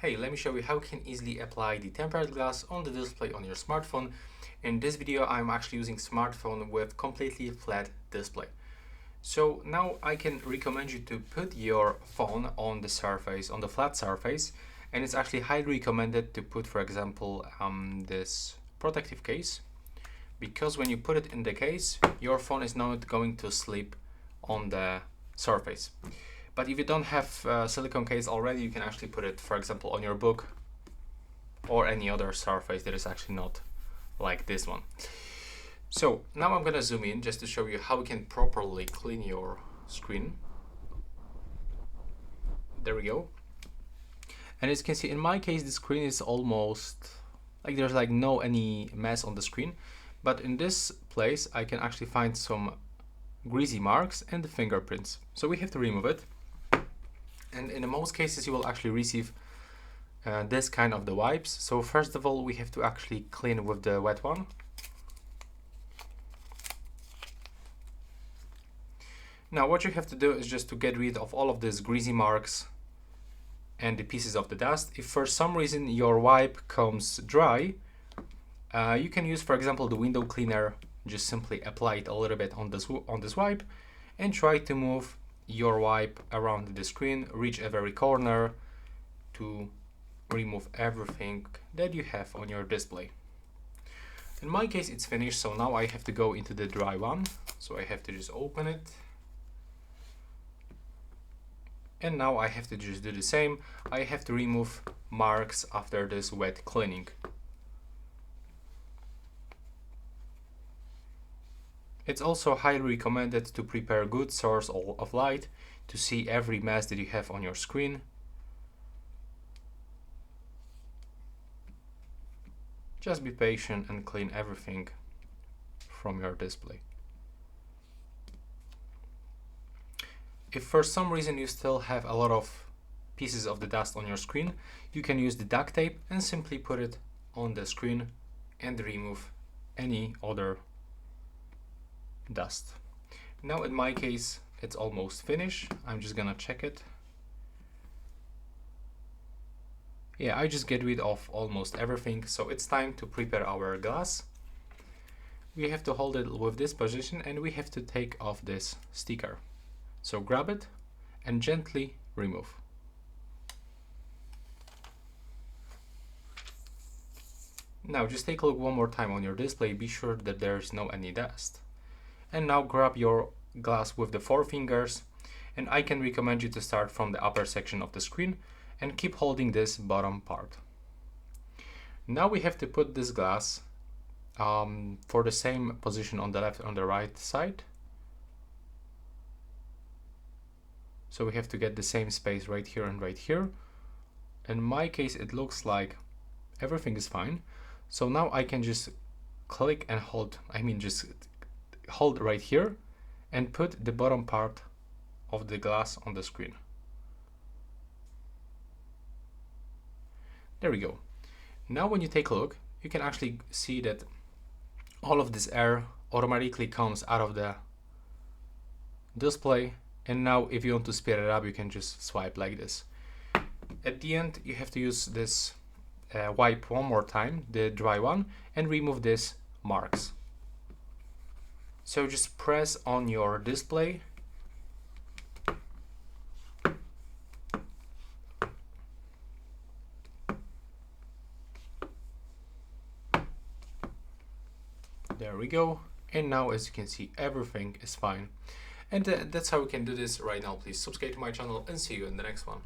Hey, let me show you how you can easily apply the tempered glass on the display on your smartphone. In this video, I'm actually using smartphone with completely flat display. So now I can recommend you to put your phone on the surface, on the flat surface, and it's actually highly recommended to put, for example, this protective case, because when you put it in the case, your phone is not going to slip on the surface. But if you don't have a silicone case already, you can actually put it, for example, on your book or any other surface that is actually not like this one. So now I'm gonna zoom in just to show you how you can properly clean your screen. There we go. And as you can see, in my case, the screen is almost like there's like no any mess on the screen. But in this place, I can actually find some greasy marks and the fingerprints. So we have to remove it. And in most cases, you will actually receive this kind of the wipes. So first of all, we have to actually clean with the wet one. Now what you have to do is just to get rid of all of these greasy marks and the pieces of the dust. If for some reason your wipe comes dry, you can use, for example, the window cleaner. Just simply apply it a little bit on this wipe and try to move your wipe around the screen, reach every corner to remove everything that you have on your display. In my case, it's finished, so now I have to go into the dry one. So I have to just open it. And now I have to just do the same. I have to remove marks after this wet cleaning. It's also highly recommended to prepare a good source of light to see every mess that you have on your screen. Just be patient and clean everything from your display. If for some reason you still have a lot of pieces of the dust on your screen, you can use the duct tape and simply put it on the screen and remove any other dust. Now in my case, it's almost finished. I'm just gonna check it. Yeah, I just get rid of almost everything. So it's time to prepare our glass. We have to hold it with this position and we have to take off this sticker. So grab it and gently remove. Now just take a look one more time on your display. Be sure that there's no any dust. And now grab your glass with the 4 fingers, and I can recommend you to start from the upper section of the screen and keep holding this bottom part. Now we have to put this glass for the same position on the left and the right side. So we have to get the same space right here and right here. In my case, it looks like everything is fine. So now I can just click and hold, just hold right here and put the bottom part of the glass on the screen. There we go. Now when you take a look, you can actually see that all of this air automatically comes out of the display. And now if you want to speed it up, you can just swipe like this. At the end, you have to use this wipe one more time, the dry one, and remove these marks. So just press on your display. There we go. And now, as you can see, everything is fine. And that's how we can do this right now. Please subscribe to my channel and see you in the next one.